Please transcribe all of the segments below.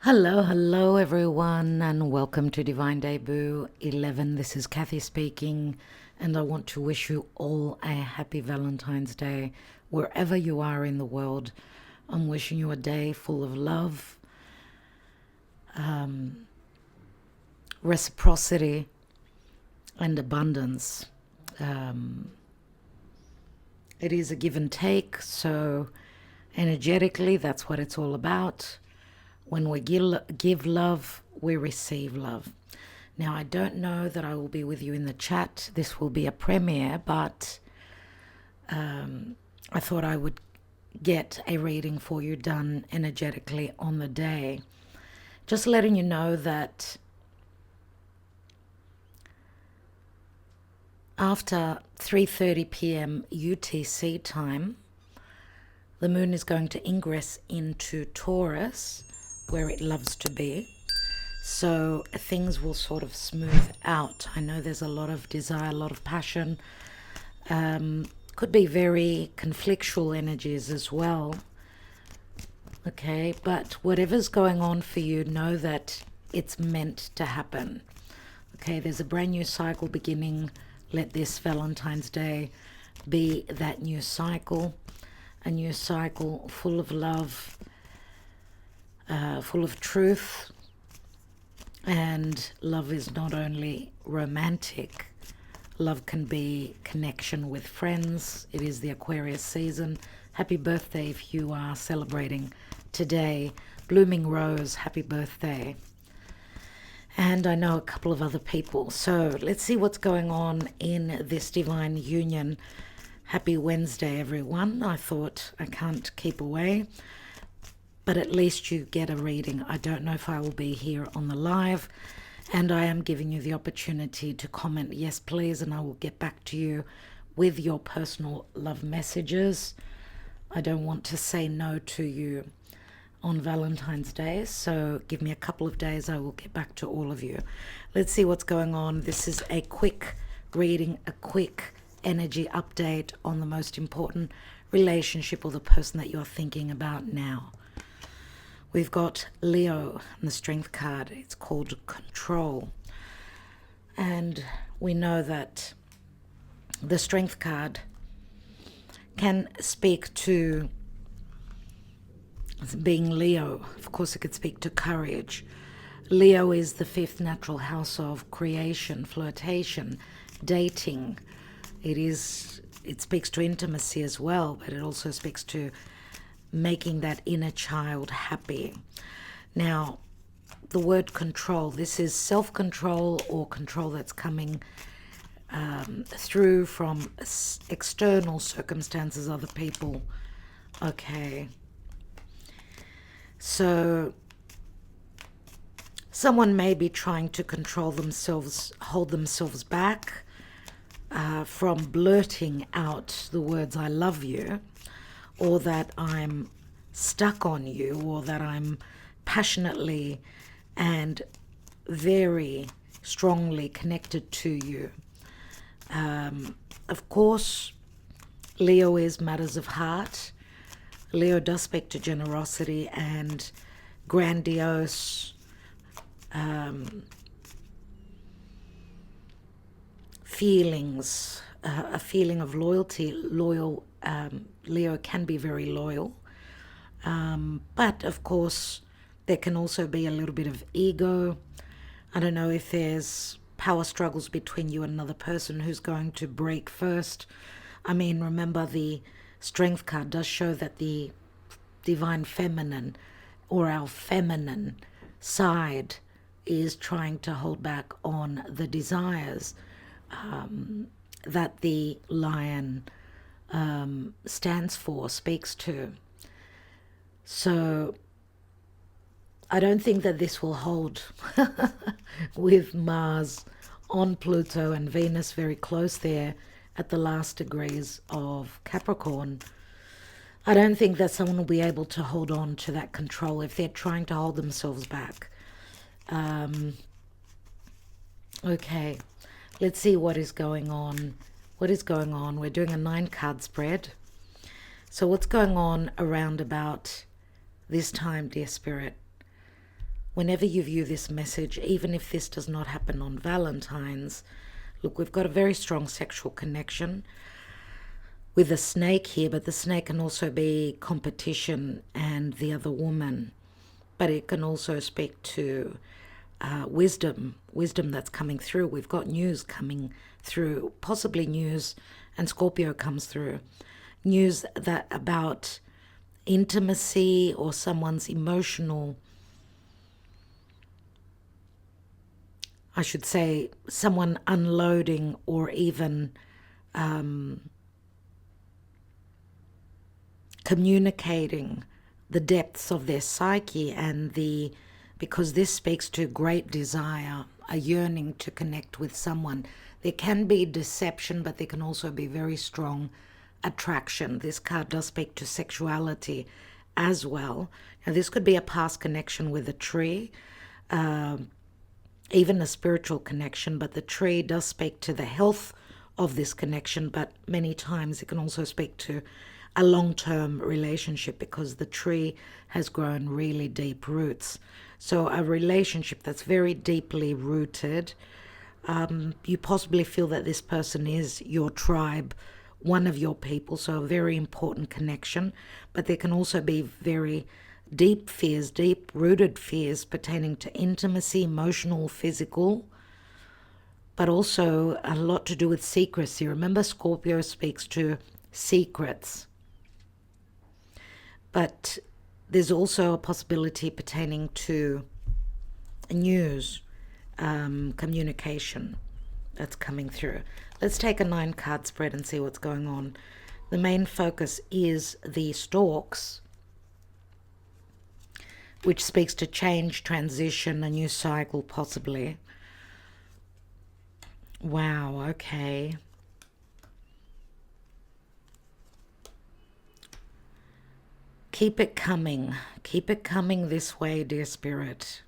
Hello everyone, and welcome to Divine Debut 11. This is Kathy speaking, and I want to wish you all a happy Valentine's Day wherever you are in the world. I'm wishing you a day full of love, reciprocity, and abundance. It is a give and take, so energetically, that's what it's all about. When we give love, we receive love. Now, I don't know that I will be with you in the chat. This will be a premiere, but I thought I would get a reading for you done energetically on the day. Just letting you know that after 3:30 p.m. UTC time, the moon is going to ingress into Taurus, where it loves to be. So things will sort of smooth out. I know there's a lot of desire, a lot of passion. Could be very conflictual energies as well. Okay, but whatever's going on for you, know that it's meant to happen. Okay, there's a brand new cycle beginning. Let this Valentine's Day be that new cycle. A new cycle full of love, full of truth. And love is not only romantic, love can be connection with friends. It is the Aquarius season. Happy birthday if you are celebrating today. Blooming Rose, happy birthday. And I know a couple of other people. So let's see what's going on in this divine union. Happy Wednesday, everyone. I thought I can't keep away, but at least you get a reading. I don't know if I will be here on the live, and I am giving you the opportunity to comment yes please, and I will get back to you with your personal love messages. I don't want to say no to you on Valentine's Day, so give me a couple of days, I will get back to all of you. Let's see what's going on. This is a quick reading, a quick energy update on the most important relationship or the person that you're thinking about now. We've got Leo and the Strength card. It's called Control. And we know that the Strength card can speak to being Leo. Of course, it could speak to courage. Leo is the fifth natural house of creation, flirtation, dating. It speaks to intimacy as well, but it also speaks to making that inner child happy. Now, the word control, this is self-control or control that's coming through from external circumstances, other people. Okay. So someone may be trying to control themselves, hold themselves back from blurting out the words I love you, or that I'm stuck on you, or that I'm passionately and very strongly connected to you. Of course, Leo is matters of heart. Leo does speak to generosity and grandiose feelings, a feeling of loyalty. Leo can be very loyal, but of course there can also be a little bit of ego. I don't know if there's power struggles between you and another person who's going to break first. I mean, remember, the Strength card does show that the divine feminine or our feminine side is trying to hold back on the desires that the lion stands for, speaks to. So I don't think that this will hold with Mars on Pluto and Venus very close there at the last degrees of Capricorn. I don't think that someone will be able to hold on to that control if they're trying to hold themselves back. Okay, let's see what is going on. What is going on? We're doing a 9-card spread. So what's going on around about this time, dear Spirit? whenever you view this message, even if this does not happen on Valentine's, look, we've got a very strong sexual connection with the snake here, but the snake can also be competition and the other woman. But it can also speak to wisdom that's coming through. We've got news coming through, possibly news, and Scorpio comes through. News that about intimacy or someone's emotional, I should say, someone unloading or even communicating the depths of their psyche, and because this speaks to great desire, a yearning to connect with someone. There can be deception, but there can also be very strong attraction. This card does speak to sexuality as well. Now, this could be a past connection with a tree, even a spiritual connection, but the tree does speak to the health of this connection, but many times it can also speak to a long-term relationship because the tree has grown really deep roots. So a relationship that's very deeply rooted. You possibly feel that this person is your tribe, one of your people, so a very important connection. But there can also be very deep fears, deep-rooted fears pertaining to intimacy, emotional, physical, but also a lot to do with secrecy. Remember, Scorpio speaks to secrets. But there's also a possibility pertaining to news, communication that's coming through. Let's take a 9-card spread and see what's going on. The main focus is the storks, which speaks to change, transition, a new cycle possibly. Wow, okay. Keep it coming. Keep it coming this way, dear Spirit.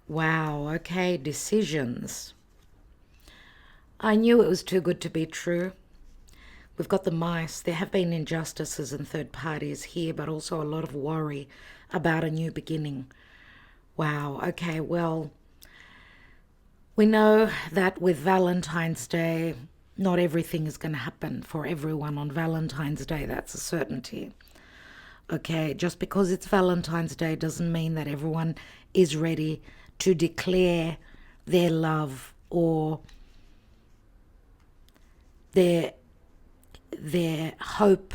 Wow, okay, decisions. I knew it was too good to be true. We've got the mice. There have been injustices and third parties here, but also a lot of worry about a new beginning. Wow, okay, well, we know that with Valentine's Day, not everything is going to happen for everyone on Valentine's Day. That's a certainty. Okay, just because it's Valentine's Day doesn't mean that everyone is ready to declare their love or their hope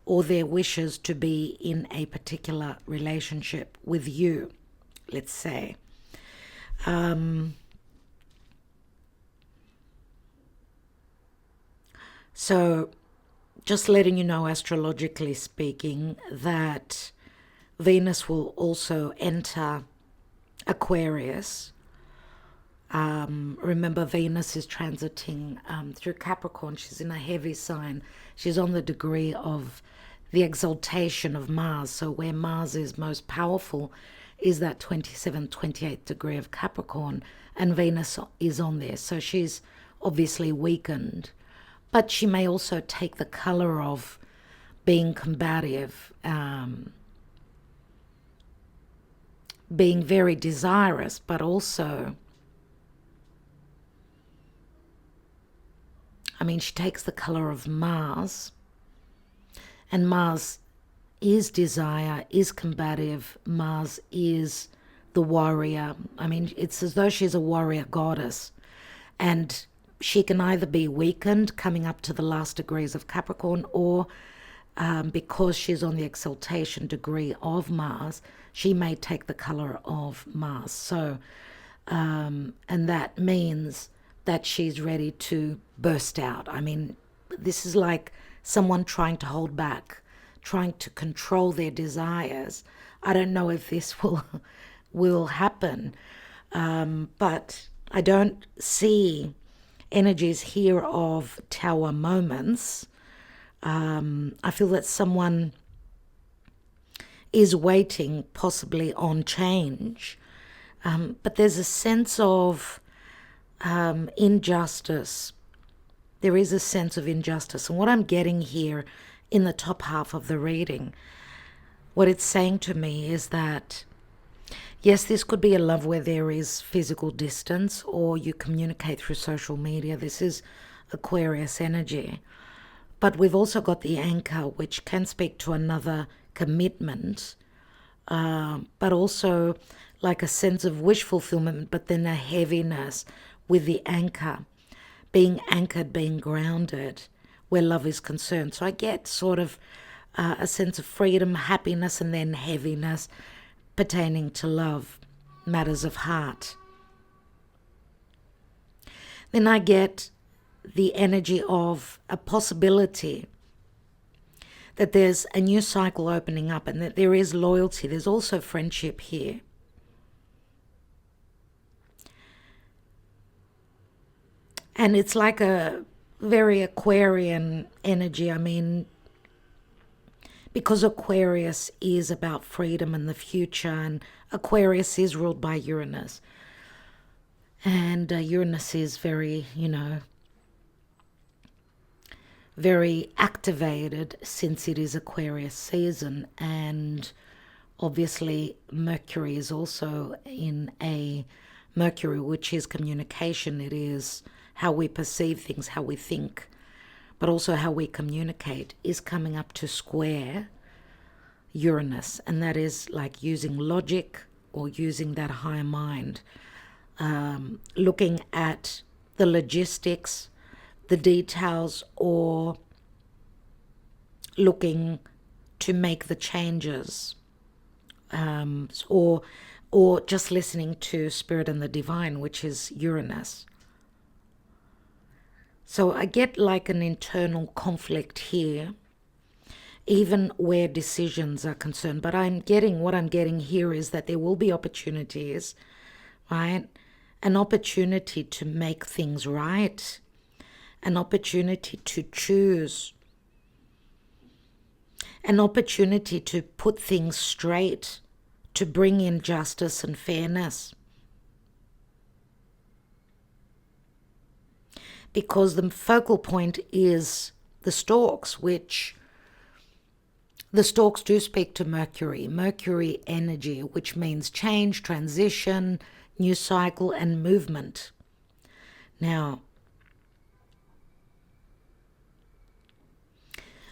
or their wishes to be in a particular relationship with you, let's say. So just letting you know, astrologically speaking, that Venus will also enter Aquarius. Remember, Venus is transiting through Capricorn. She's in a heavy sign. She's on the degree of the exaltation of Mars. So where Mars is most powerful is that 27th, 28th degree of Capricorn, and Venus is on there. So she's obviously weakened. But she may also take the color of being combative, being very desirous, but also, I mean, she takes the color of Mars, and Mars is desire, is combative. Mars is the warrior. I mean, it's as though she's a warrior goddess, and she can either be weakened coming up to the last degrees of Capricorn, or because she's on the exaltation degree of Mars, she may take the color of Mars. So, and that means that she's ready to burst out. I mean, this is like someone trying to hold back, trying to control their desires. I don't know if this will happen, but I don't see energies here of tower moments. I feel that someone is waiting possibly on change, but there's a sense of injustice. There is a sense of injustice, and what I'm getting here in the top half of the reading, what it's saying to me is that, yes, this could be a love where there is physical distance or you communicate through social media. This is Aquarius energy. But we've also got the anchor, which can speak to another commitment, but also like a sense of wish fulfillment, but then a heaviness with the anchor, being anchored, being grounded where love is concerned. So I get sort of a sense of freedom, happiness, and then heaviness pertaining to love, matters of heart. Then I get the energy of a possibility that there's a new cycle opening up and that there is loyalty. There's also friendship here. And it's like a very Aquarian energy. I mean, because Aquarius is about freedom and the future, and Aquarius is ruled by Uranus. And Uranus is very, very activated since it is Aquarius season. And obviously Mercury is also in a Mercury, which is communication. It is how we perceive things, how we think, but also how we communicate, is coming up to square Uranus. And that is like using logic or using that higher mind, looking at the logistics, the details, or looking to make the changes, or just listening to Spirit and the Divine, which is Uranus. So I get like an internal conflict here, even where decisions are concerned. But what I'm getting here is that there will be opportunities, right? An opportunity to make things right, an opportunity to choose, an opportunity to put things straight, to bring in justice and fairness. Because the focal point is the storks, which the storks do speak to Mercury energy, which means change, transition, new cycle, and movement. Now,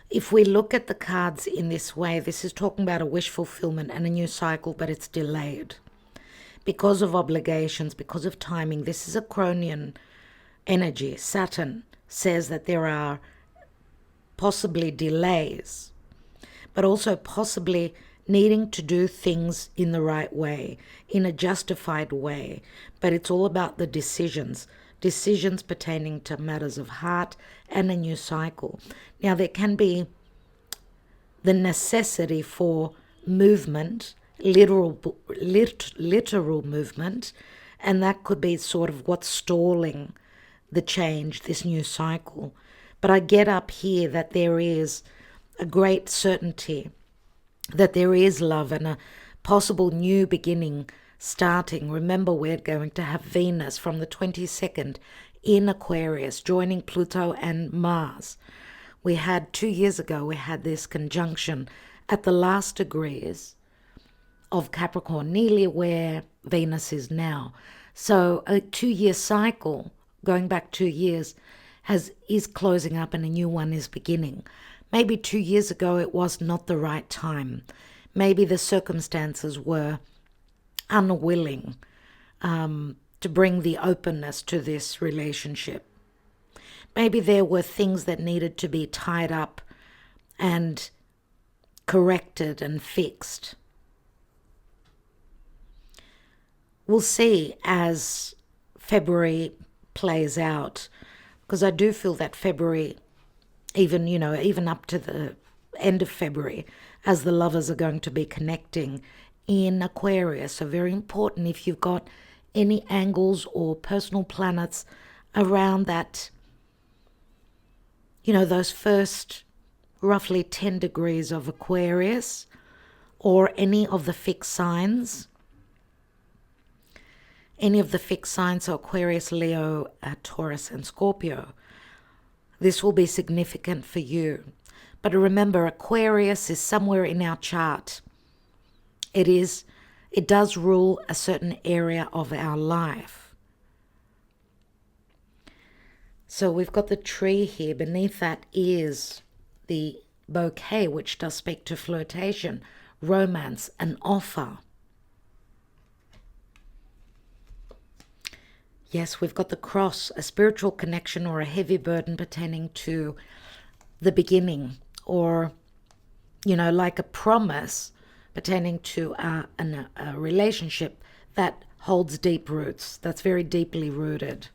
if we look at the cards in this way, this is talking about a wish fulfillment and a new cycle, but it's delayed because of obligations, because of timing. This is a Cronian energy. Saturn says that there are possibly delays, but also possibly needing to do things in the right way, in a justified way. But it's all about the decisions pertaining to matters of heart and a new cycle. Now, there can be the necessity for movement, literal movement, and that could be sort of what's stalling the change, this new cycle. But I get up here that there is a great certainty that there is love and a possible new beginning starting. Remember, we're going to have Venus from the 22nd in Aquarius, joining Pluto and Mars. We had 2 years ago, we had this conjunction at the last degrees of Capricorn, nearly where Venus is now. So a 2-year cycle, going back 2 years, is closing up and a new one is beginning. Maybe 2 years ago it was not the right time. Maybe the circumstances were unwilling to bring the openness to this relationship. Maybe there were things that needed to be tied up and corrected and fixed. We'll see as February plays out, because I do feel that February, even up to the end of February, as the lovers are going to be connecting in Aquarius. So very important if you've got any angles or personal planets around that, those first roughly 10 degrees of Aquarius, or any of the fixed signs. Any of the fixed signs, so Aquarius, Leo, Taurus, and Scorpio. This will be significant for you. But remember, Aquarius is somewhere in our chart. It does rule a certain area of our life. So we've got the tree here. Beneath that is the bouquet, which does speak to flirtation, romance, an offer. Yes, we've got the cross, a spiritual connection or a heavy burden pertaining to the beginning, or, like a promise pertaining to a relationship that holds deep roots, that's very deeply rooted.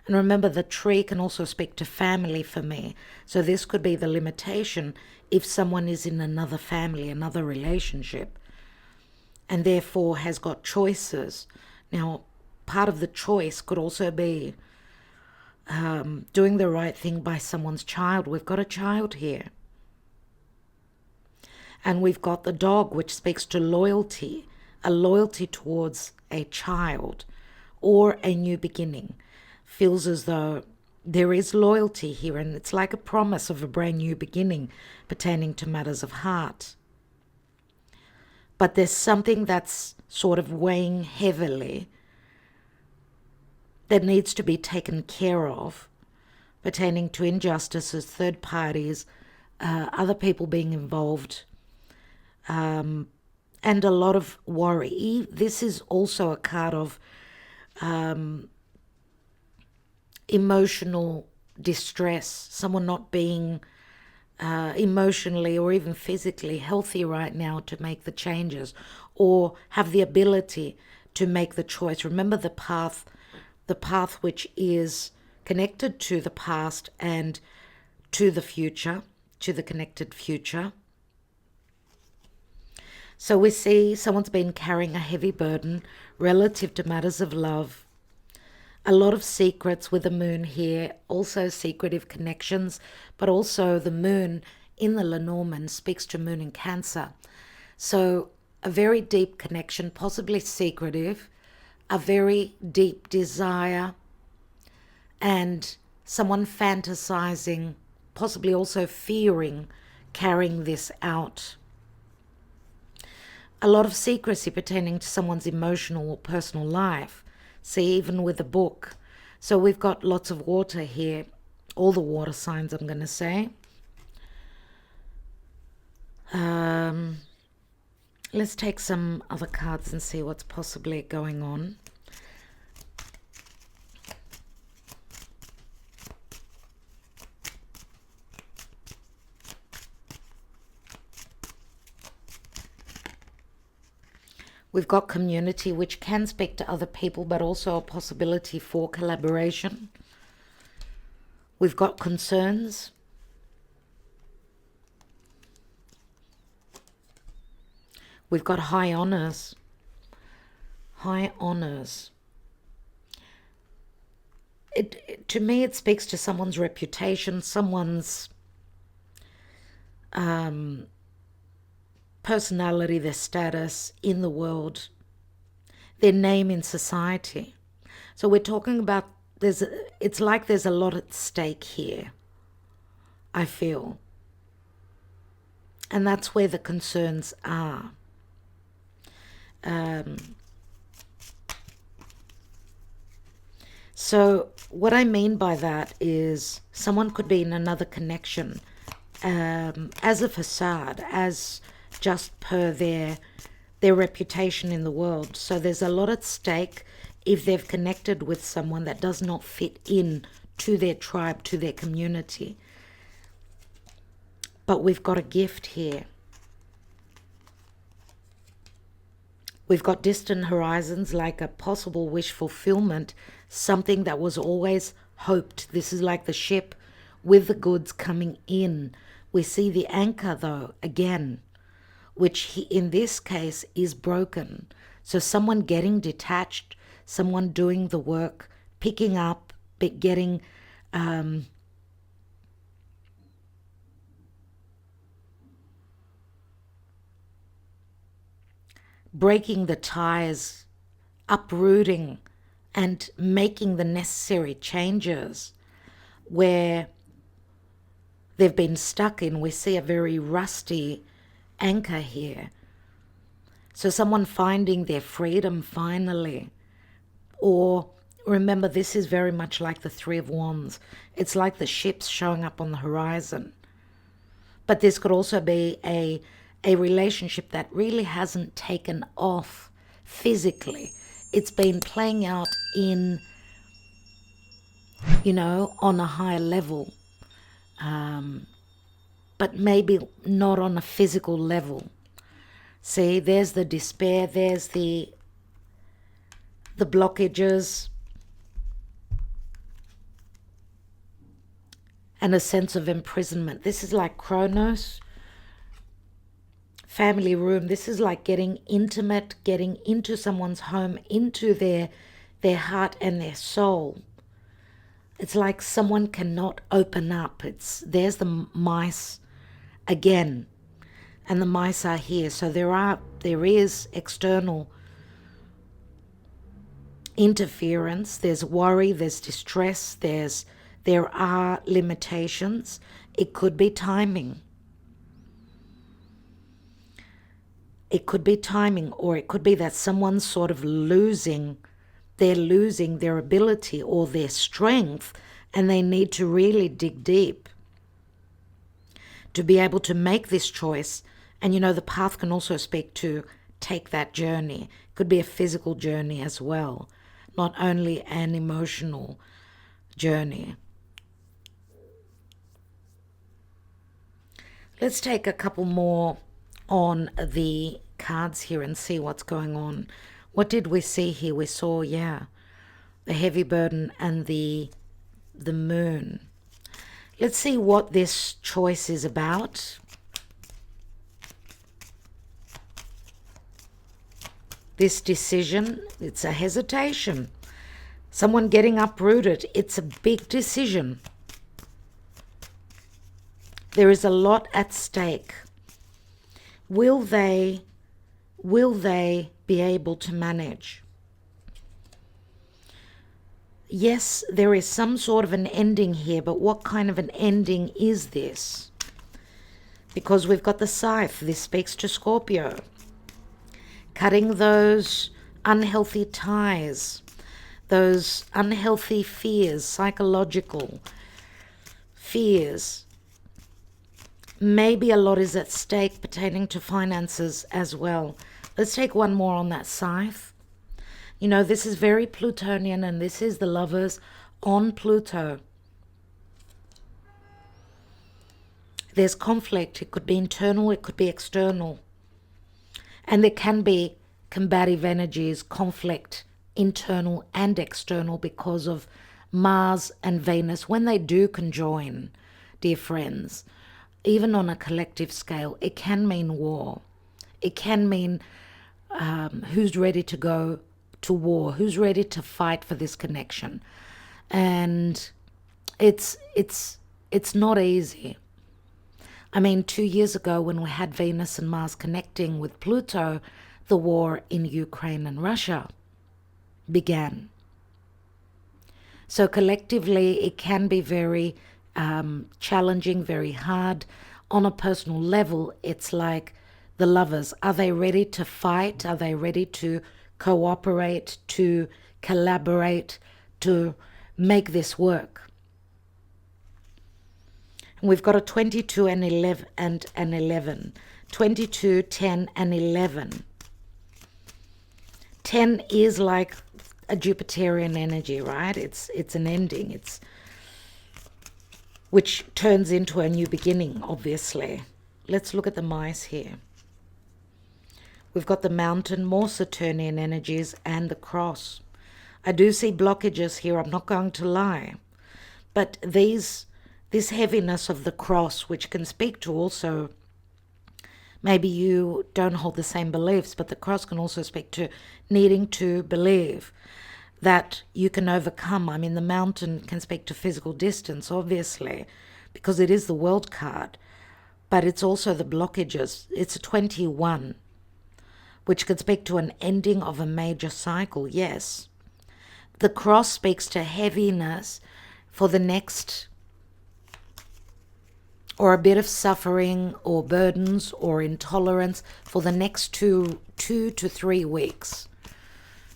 And remember, the tree can also speak to family for me. So this could be the limitation if someone is in another family, another relationship, and therefore has got choices. Now, part of the choice could also be doing the right thing by someone's child. We've got a child here. And we've got the dog, which speaks to loyalty, a loyalty towards a child or a new beginning. Feels as though there is loyalty here, and it's like a promise of a brand new beginning pertaining to matters of heart. But there's something that's sort of weighing heavily that needs to be taken care of pertaining to injustices, third parties, other people being involved, and a lot of worry. This is also a card of emotional distress, someone not being emotionally or even physically healthy right now to make the changes or have the ability to make the choice. Remember the path which is connected to the past and to the future, to the connected future. So we see someone's been carrying a heavy burden relative to matters of love. A lot of secrets with the moon here, also secretive connections, but also the moon in the Lenormand speaks to moon in Cancer. So a very deep connection, possibly secretive, a very deep desire, and someone fantasizing, possibly also fearing carrying this out. A lot of secrecy pertaining to someone's emotional or personal life. See, even with the book. So we've got lots of water here, all the water signs, I'm going to say. Let's take some other cards and see what's possibly going on. We've got community, which can speak to other people, but also a possibility for collaboration. We've got concerns. We've got high honors. High honors. To me, it speaks to someone's reputation, someone's personality, their status in the world, their name in society. So we're talking about, it's like there's a lot at stake here, I feel. And that's where the concerns are. So what I mean by that is someone could be in another connection as a facade, as just per their reputation in the world. So there's a lot at stake if they've connected with someone that does not fit in to their tribe, to their community. But we've got a gift here. We've got distant horizons, like a possible wish fulfillment, something that was always hoped. This is like the ship with the goods coming in. We see the anchor, though, again, which in this case is broken. So someone getting detached, someone doing the work, picking up, getting breaking the ties, uprooting and making the necessary changes where they've been stuck in. We see a very rusty anchor here. So someone finding their freedom finally. Or remember, this is very much like the Three of Wands. It's like the ships showing up on the horizon. But this could also be a relationship that really hasn't taken off physically. It's been playing out in, on a higher level. But maybe not on a physical level. See, there's the despair, there's the blockages, and a sense of imprisonment. This is like Kronos, family room. This is like getting intimate, getting into someone's home, into their heart and their soul. It's like someone cannot open up. There's the mice again, and the mice are here. So there is external interference, there's worry, there's distress, there are limitations. It could be timing. It could be timing, or it could be that someone's sort of losing their ability or their strength, and they need to really dig deep to be able to make this choice. And the path can also speak to take that journey. It could be a physical journey as well, not only an emotional journey. Let's take a couple more on the cards here and see what's going on. What did we see here? We saw, the heavy burden and the moon. Let's see what this choice is about. This decision, it's a hesitation. Someone getting uprooted. It's a big decision. There is a lot at stake. Will they be able to manage? Yes, there is some sort of an ending here, but what kind of an ending is this? Because we've got the scythe. This speaks to Scorpio. Cutting those unhealthy ties, those unhealthy fears, psychological fears. Maybe a lot is at stake pertaining to finances as well. Let's take one more on that scythe. This is very Plutonian, and this is the Lovers on Pluto. There's conflict. It could be internal, it could be external. And there can be combative energies, conflict, internal and external, because of Mars and Venus. When they do conjoin, dear friends, even on a collective scale, it can mean war. It can mean who's ready to go to war, who's ready to fight for this connection. And it's not easy. I mean, 2 years ago when we had Venus and Mars connecting with Pluto, the war in Ukraine and Russia began. So collectively, it can be very challenging, very hard. On a personal level, it's like the Lovers. Are they ready to fight? Are they ready to cooperate, to collaborate, to make this work? And we've got a 22 and 11 and an 11. 22, 10 and 11. 10 is like a Jupiterian energy, right? It's an ending. Which turns into a new beginning, obviously. Let's look at the mice here. We've got the Mountain, more Saturnian energies, and the Cross. I do see blockages here, I'm not going to lie. But this heaviness of the Cross, which can speak to also, maybe you don't hold the same beliefs, but the Cross can also speak to needing to believe that you can overcome. I mean, the Mountain can speak to physical distance, obviously, because it is the World card, but it's also the blockages. It's a 21, which could speak to an ending of a major cycle, yes. The Cross speaks to heaviness for the next or a bit of suffering or burdens or intolerance for the next two to 3 weeks.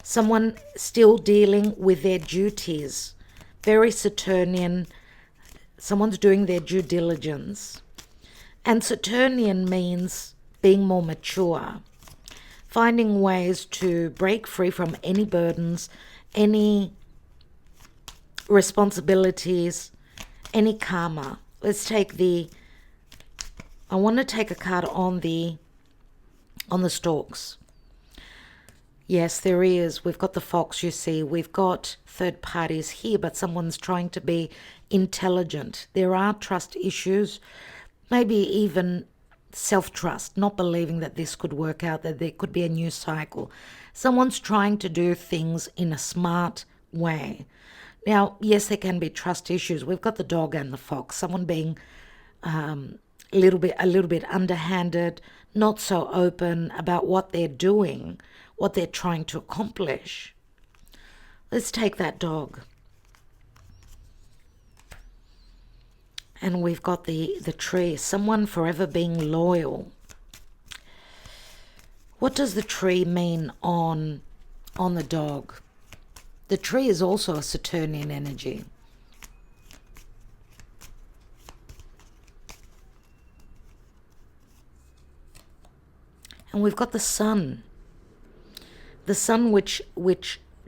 Someone still dealing with their duties, very Saturnian. Someone's doing their due diligence. And Saturnian means being more mature, finding ways to break free from any burdens, any responsibilities, any karma. Let's take I want to take a card on the stalks. Yes, there is. We've got the fox, you see. We've got third parties here, but someone's trying to be intelligent. There are trust issues, maybe even self-trust, not believing that this could work out, that there could be a new cycle. Someone's trying to do things in a smart way. Now, yes, there can be trust issues. We've got the dog and the fox. Someone being a little bit underhanded, not so open about what they're doing, what they're trying to accomplish. Let's take that dog. And we've got the tree. Someone forever being loyal. What does the tree mean on the dog? The tree is also a Saturnian energy. And we've got the sun. The sun which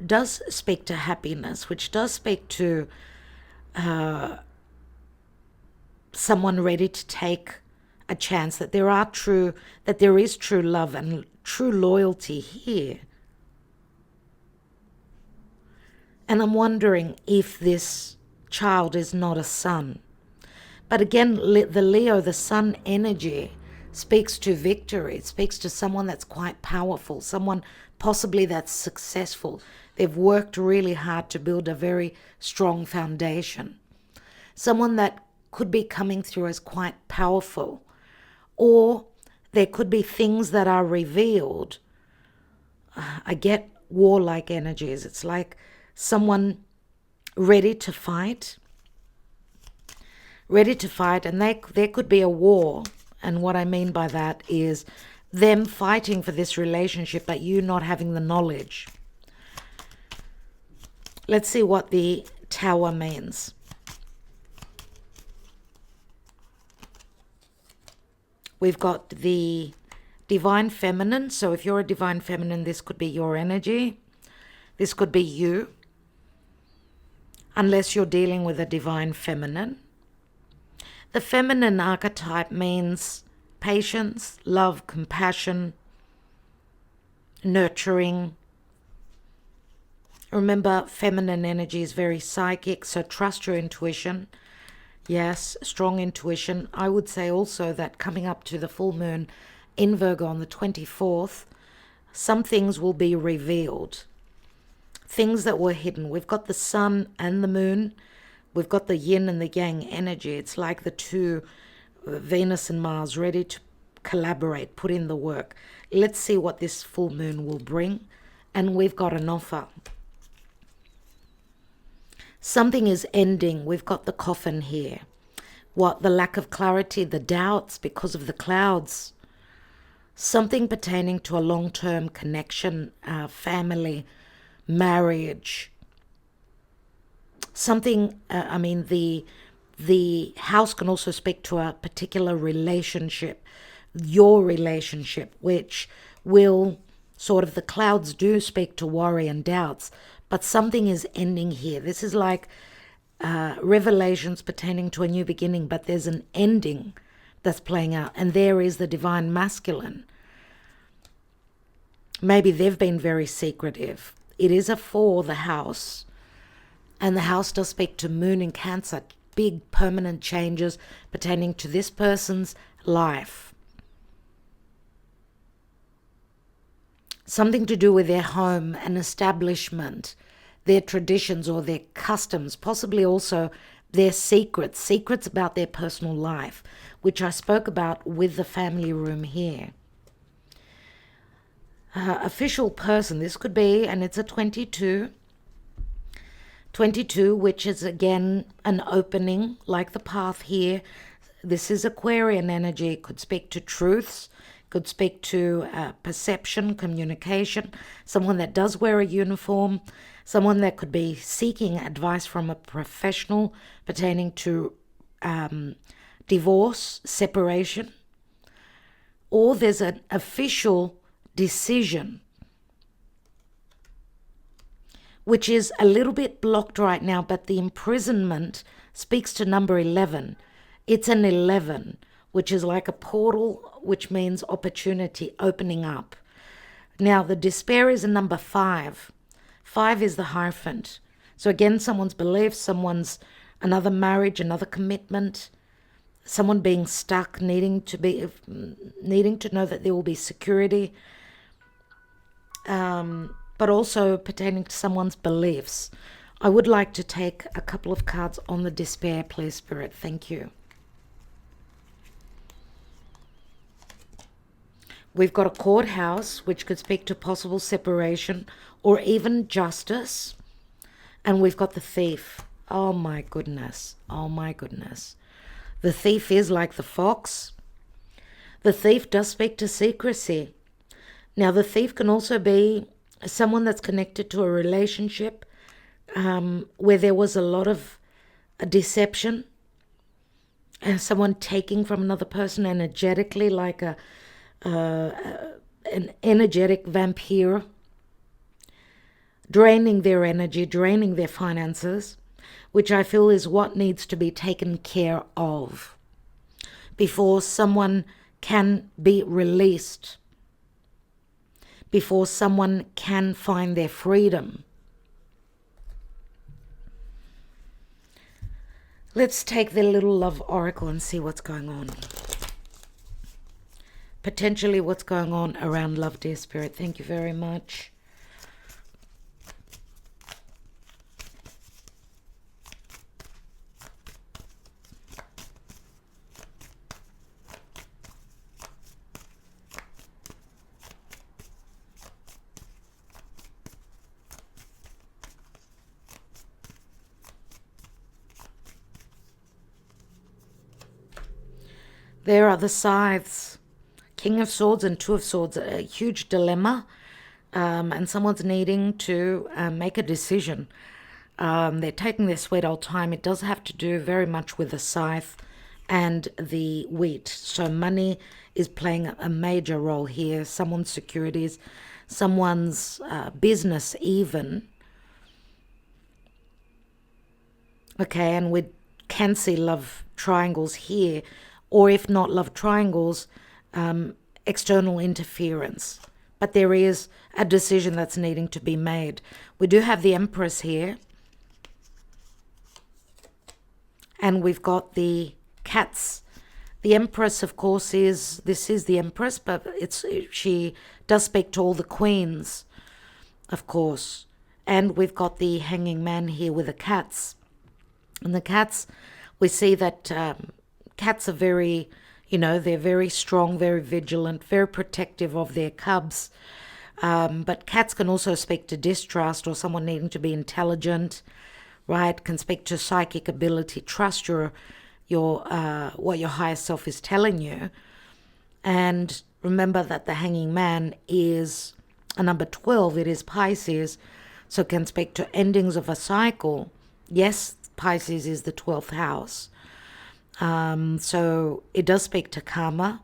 does speak to happiness, which does speak to someone ready to take a chance, that there is true love and true loyalty here. And I'm wondering if this child is not a son. But again, the Leo, the sun energy, speaks to victory. It speaks to someone that's quite powerful, someone possibly that's successful. They've worked really hard to build a very strong foundation. Someone that could be coming through as quite powerful. Or there could be things that are revealed. I get warlike energies. It's like someone ready to fight, and there could be a war. And what I mean by that is them fighting for this relationship, but you not having the knowledge. Let's see what the Tower means. We've got the Divine Feminine. So if you're a Divine Feminine, this could be your energy. This could be you. Unless you're dealing with a Divine Feminine. The feminine archetype means patience, love, compassion, nurturing. Remember, feminine energy is very psychic, so trust your intuition. Yes, strong intuition. I would say also that coming up to the full moon in Virgo on the 24th, some things will be revealed. Things that were hidden. We've got the sun and the moon. We've got the yin and the yang energy. It's like the two, Venus and Mars, ready to collaborate, put in the work. Let's see what this full moon will bring. And we've got an offer. Something is ending. We've got the coffin here. What? The lack of clarity, the doubts because of the clouds. Something pertaining to a long-term connection, family, marriage. Something, the house can also speak to a particular relationship, your relationship, which will the clouds do speak to worry and doubts, but something is ending here. This is like revelations pertaining to a new beginning, but there's an ending that's playing out, and there is the divine masculine. Maybe they've been very secretive. It is a 4, the house, and the house does speak to moon in Cancer, big permanent changes pertaining to this person's life. Something to do with their home, an establishment, their traditions or their customs, possibly also their secrets about their personal life, which I spoke about with the family room here. Official person, this could be, and it's a 22, which is again an opening, like the path here. this is Aquarian energy. It could speak to truths, could speak to perception, communication, someone that does wear a uniform, someone that could be seeking advice from a professional pertaining to divorce, separation, or there's an official decision which is a little bit blocked right now, but the imprisonment speaks to number 11. It's an 11, which is like a portal, which means opportunity opening up. Now, the despair is a number 5. 5 is the Hierophant. So again, someone's beliefs, another marriage, another commitment, someone being stuck, needing to know that there will be security, but also pertaining to someone's beliefs. I would like to take a couple of cards on the despair, please, Spirit. Thank you. We've got a courthouse, which could speak to possible separation or even justice. And we've got the Thief. Oh my goodness. Oh my goodness. The Thief is like the fox. The Thief does speak to secrecy. Now, the Thief can also be someone that's connected to a relationship where there was a lot of deception, and someone taking from another person energetically, like an energetic vampire, draining their energy, draining their finances, which I feel is what needs to be taken care of before someone can be released, before someone can find their freedom. Let's take the little love oracle and see what's going on. Potentially what's going on around love, dear Spirit. Thank you very much. There are the scythes, King of Swords and Two of Swords, a huge dilemma, and someone's needing to make a decision. They're taking their sweet old time. It does have to do very much with the scythe and the wheat. So money is playing a major role here. Someone's securities, someone's business even. Okay, and we can see love triangles here. Or if not love triangles, external interference. But there is a decision that's needing to be made. We do have the Empress here. And we've got the Cats. The Empress, of course, this is the Empress, but she does speak to all the queens, of course. And we've got the Hanging Man here with the Cats. And the Cats, we see that cats are very, they're very strong, very vigilant, very protective of their cubs. But cats can also speak to distrust or someone needing to be intelligent, right? Can speak to psychic ability, trust your what your higher self is telling you. And remember that the Hanging Man is a number 12. It is Pisces, so it can speak to endings of a cycle. Yes, Pisces is the 12th house. So it does speak to karma.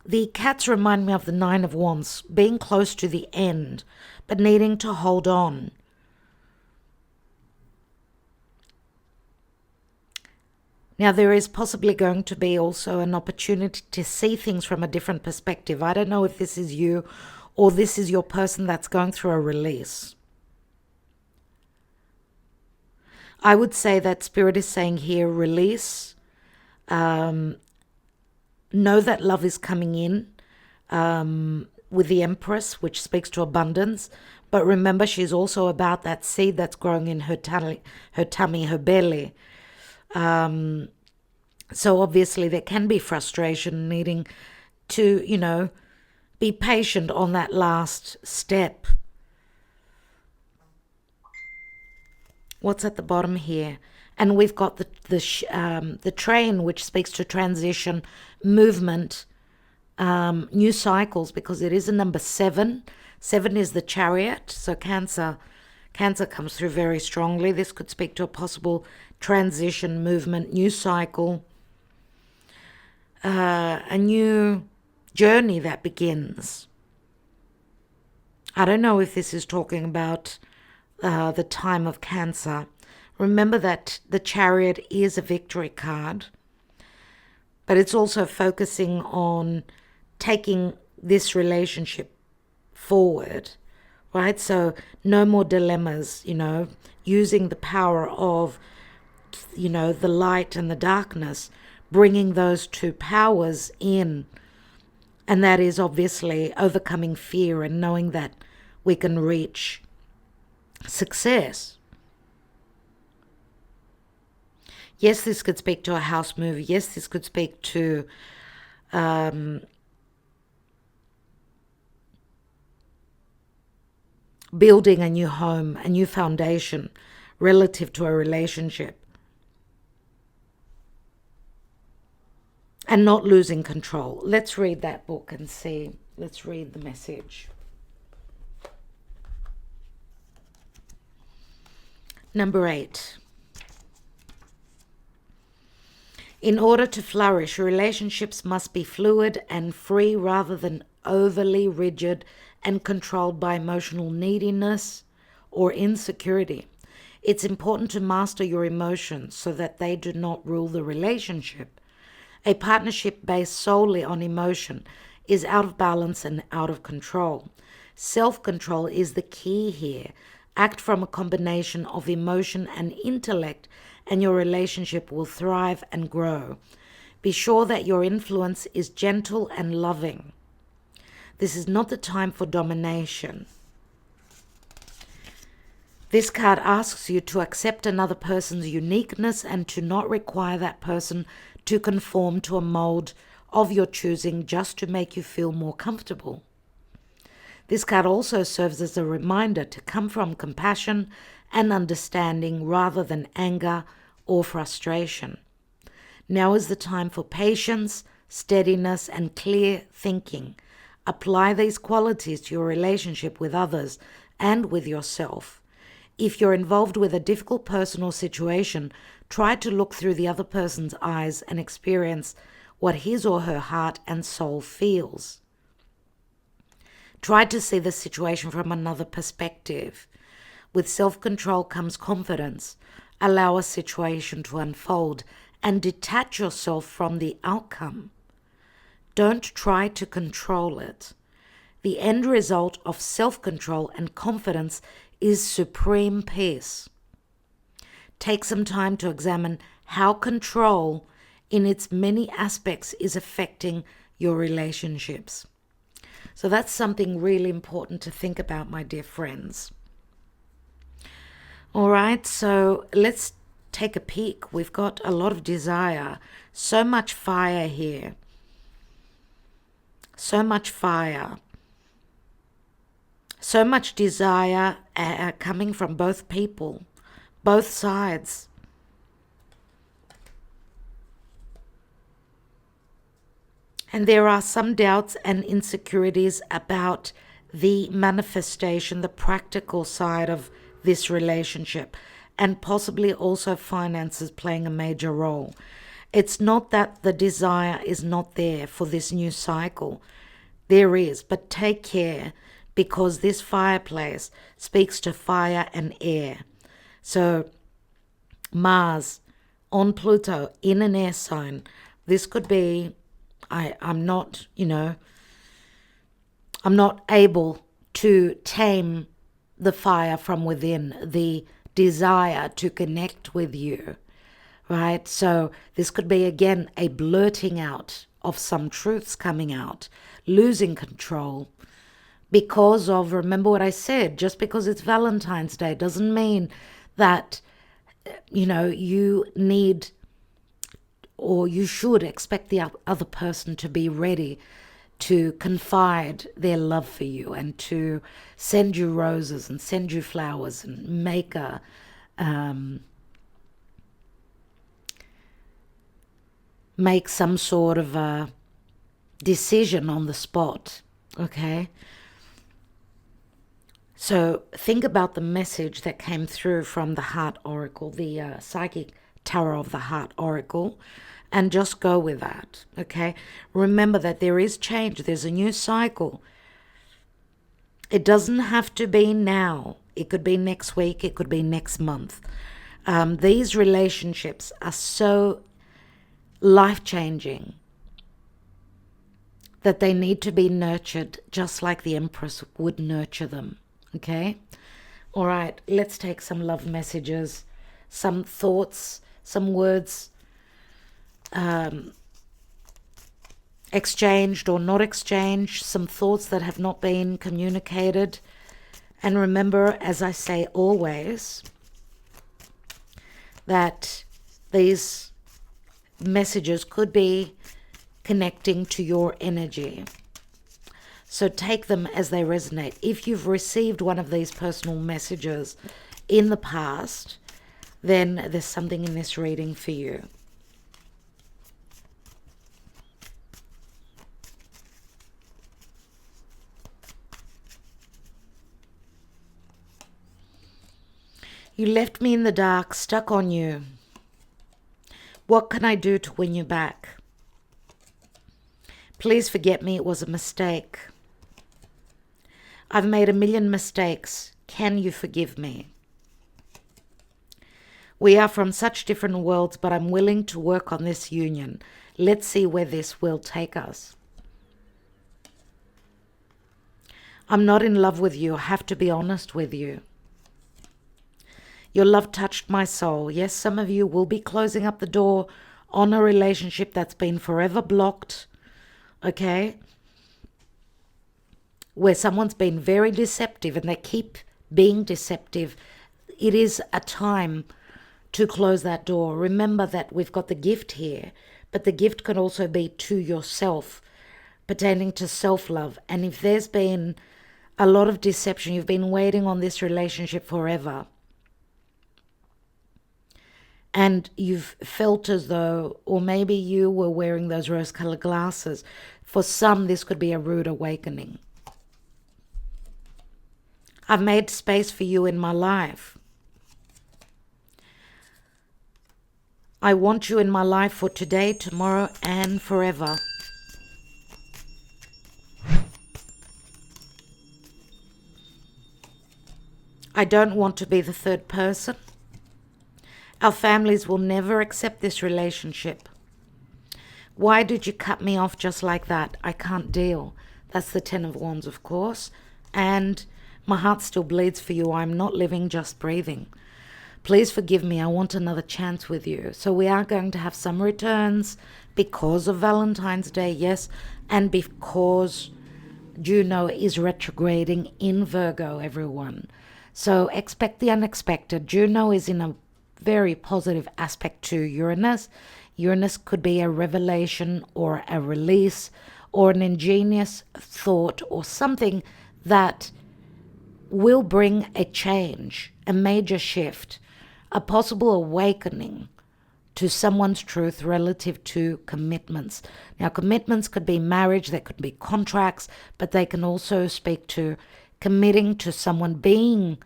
The cats remind me of the Nine of Wands, being close to the end, but needing to hold on. Now, there is possibly going to be also an opportunity to see things from a different perspective. I don't know if this is you or this is your person that's going through a release. I would say that Spirit is saying here, release. Know that love is coming in with the Empress, which speaks to abundance. But remember, she's also about that seed that's growing in her tummy, her belly. So obviously there can be frustration, needing to, be patient on that last step. What's at the bottom here? And we've got the train, which speaks to transition, movement, new cycles, because it is a number 7. 7 is the Chariot, so Cancer comes through very strongly. This could speak to a possible transition, movement, new cycle, a new journey that begins. I don't know if this is talking about the time of Cancer. Remember that the Chariot is a victory card, but it's also focusing on taking this relationship forward, right? So no more dilemmas, using the power of, the light and the darkness, bringing those two powers in. And that is obviously overcoming fear and knowing that we can reach success. Yes, this could speak to a house move. Yes, this could speak to building a new home, a new foundation relative to a relationship. And not losing control. Let's read that book and see. Let's read the message. Number 8. In order to flourish, relationships must be fluid and free rather than overly rigid and controlled by emotional neediness or insecurity. It's important to master your emotions so that they do not rule the relationship. A partnership based solely on emotion is out of balance and out of control. Self-control is the key here. Act from a combination of emotion and intellect, and your relationship will thrive and grow. Be sure that your influence is gentle and loving. This is not the time for domination. This card asks you to accept another person's uniqueness and to not require that person to conform to a mold of your choosing just to make you feel more comfortable. This card also serves as a reminder to come from compassion and understanding rather than anger or frustration. Now is the time for patience, steadiness, and clear thinking. Apply these qualities to your relationship with others and with yourself. If you're involved with a difficult personal situation, try to look through the other person's eyes and experience what his or her heart and soul feels. Try to see the situation from another perspective. With self-control comes confidence. Allow a situation to unfold and detach yourself from the outcome. Don't try to control it. The end result of self-control and confidence is supreme peace. Take some time to examine how control in its many aspects is affecting your relationships. So that's something really important to think about, my dear friends. All right, so let's take a peek. We've got a lot of desire, so much fire here. So much fire. So much desire coming from both people, both sides. And there are some doubts and insecurities about the manifestation, the practical side of this relationship, and possibly also finances playing a major role. It's not that the desire is not there for this new cycle. There is, but take care, because this fireplace speaks to fire and air. So Mars on Pluto in an air sign, this could be, I'm not able to tame the fire from within, the desire to connect with you, right? So this could be, again, a blurting out of some truths coming out, losing control because of, remember what I said, just because it's Valentine's Day doesn't mean that, you need or you should expect the other person to be ready to confide their love for you and to send you roses and send you flowers and make a make some sort of a decision on the spot, okay? So think about the message that came through from the Heart Oracle, the Psychic Tarot of the Heart Oracle, and just go with that, okay? Remember that there is change. There's a new cycle. It doesn't have to be now. It could be next week. It could be next month. These relationships are so life-changing that they need to be nurtured just like the Empress would nurture them, okay? All right, let's take some love messages, some thoughts, some words exchanged or not exchanged, some thoughts that have not been communicated. And remember, as I say always, that these messages could be connecting to your energy. So take them as they resonate. If you've received one of these personal messages in the past, then there's something in this reading for you. You left me in the dark, stuck on you. What can I do to win you back? Please forget me, it was a mistake. I've made a million mistakes. Can you forgive me? We are from such different worlds, but I'm willing to work on this union. Let's see where this will take us. I'm not in love with you. I have to be honest with you. Your love touched my soul. Yes, some of you will be closing up the door on a relationship that's been forever blocked, okay? Where someone's been very deceptive and they keep being deceptive. It is a time to close that door. Remember that we've got the gift here, but the gift can also be to yourself, pertaining to self-love. And if there's been a lot of deception, you've been waiting on this relationship forever, and you've felt as though, or maybe you were wearing those rose-colored glasses. For some, this could be a rude awakening. I've made space for you in my life. I want you in my life for today, tomorrow, and forever. I don't want to be the third person. Our families will never accept this relationship. Why did you cut me off just like that? I can't deal. That's the Ten of Wands, of course. And my heart still bleeds for you. I'm not living, just breathing. Please forgive me. I want another chance with you. So we are going to have some returns because of Valentine's Day, yes, and because Juno is retrograding in Virgo, everyone. So expect the unexpected. Juno is in a very positive aspect to Uranus. Uranus could be a revelation or a release or an ingenious thought or something that will bring a change, a major shift, a possible awakening to someone's truth relative to commitments. Now, commitments could be marriage, they could be contracts, but they can also speak to committing to someone, being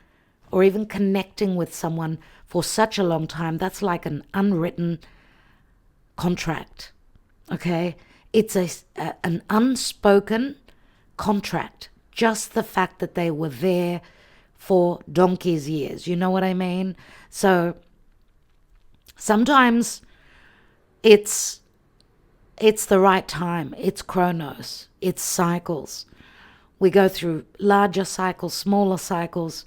or even connecting with someone for such a long time. That's like an unwritten contract, okay? It's an unspoken contract, just the fact that they were there for donkey's years. You know what I mean? So sometimes it's the right time. It's chronos. It's cycles. We go through larger cycles, smaller cycles,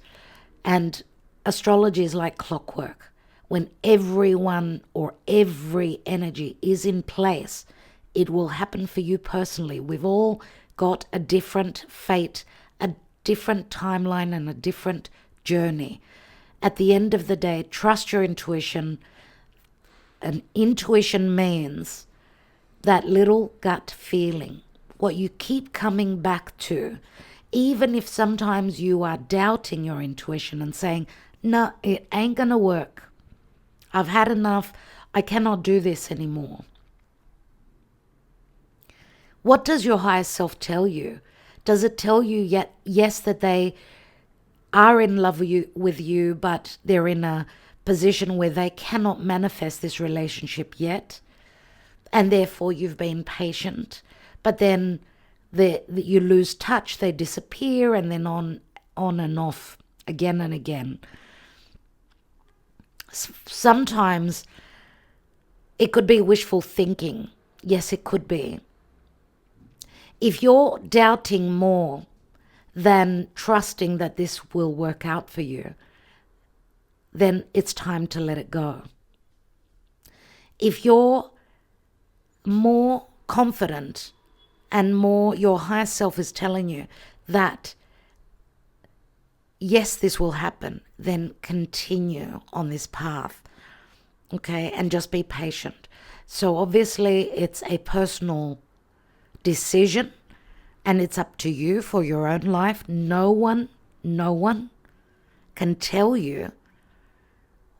and astrology is like clockwork. When everyone or every energy is in place, it will happen for you personally. We've all got a different fate, a different timeline, and a different journey. At the end of the day, trust your intuition. And intuition means that little gut feeling, what you keep coming back to, even if sometimes you are doubting your intuition and saying, no, it ain't gonna work. I've had enough. I cannot do this anymore. What does your higher self tell you? Does it tell you yet, yes, that they are in love with you, but they're in a position where they cannot manifest this relationship yet, and therefore you've been patient, but then you lose touch, they disappear, and then on and off again and again. Sometimes it could be wishful thinking. Yes, it could be. If you're doubting more than trusting that this will work out for you, then it's time to let it go. If you're more confident and more your higher self is telling you that yes, this will happen, then continue on this path, okay? And just be patient. So obviously it's a personal decision, and it's up to you for your own life. No one can tell you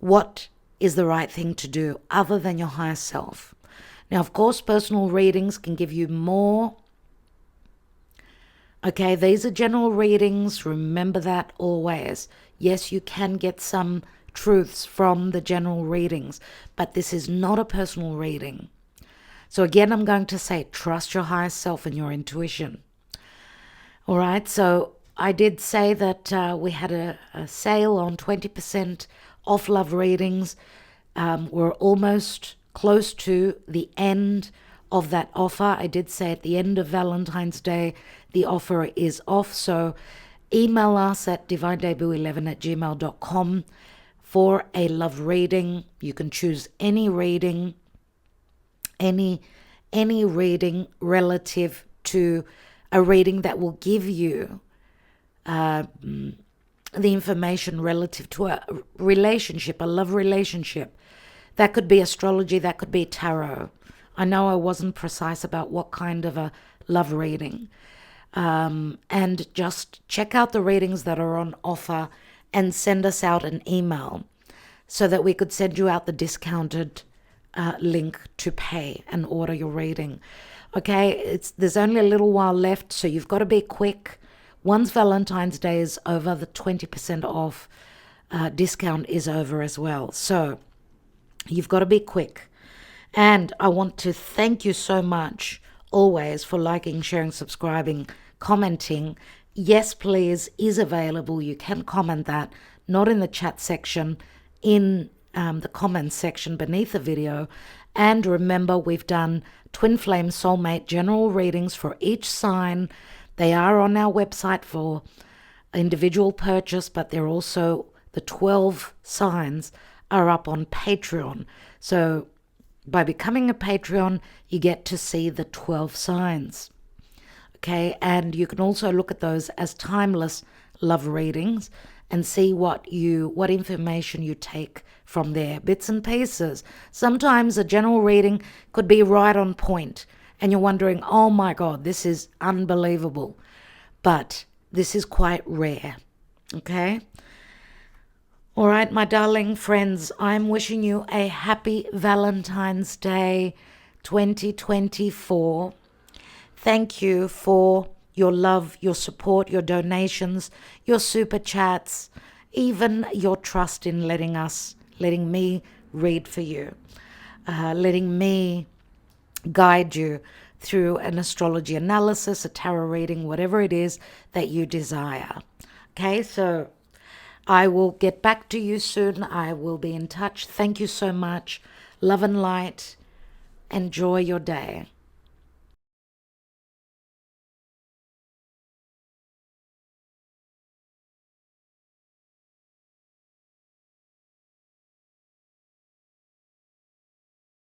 what is the right thing to do other than your higher self. Now, of course, personal readings can give you more. Okay, these are general readings. Remember that always. Yes, you can get some truths from the general readings, but this is not a personal reading. So again, I'm going to say, trust your higher self and your intuition. All right, so I did say that we had a sale on 20% off love readings. We're almost close to the end of that offer. I did say at the end of Valentine's Day, the offer is off. So email us at divinedebut11@gmail.com for a love reading. You can choose any reading, any reading relative to a reading that will give you the information relative to a relationship, a love relationship. That could be astrology, that could be tarot. I know I wasn't precise about what kind of a love reading. And just check out the readings that are on offer and send us out an email so that we could send you out the discounted link to pay and order your reading. Okay, there's only a little while left, so you've got to be quick. Once Valentine's Day is over, the 20% off discount is over as well. So you've got to be quick. And I want to thank you so much always for liking, sharing, subscribing, commenting. Yes, please is available. You can comment that, not in the chat section, in the comments section beneath the video. And remember, we've done Twin Flame Soulmate general readings for each sign. They are on our website for individual purchase, but they're also, the 12 signs are up on Patreon. So by becoming a Patreon, you get to see the 12 signs. Okay, and you can also look at those as timeless love readings and see what information you take from there, bits and pieces. Sometimes a general reading could be right on point and you're wondering, oh my God, this is unbelievable. But this is quite rare, okay? All right, my darling friends, I'm wishing you a happy Valentine's Day 2024. Thank you for your love, your support, your donations, your super chats, even your trust in letting me read for you, letting me guide you through an astrology analysis, a tarot reading, whatever it is that you desire. Okay, so I will get back to you soon. I will be in touch. Thank you so much. Love and light. Enjoy your day.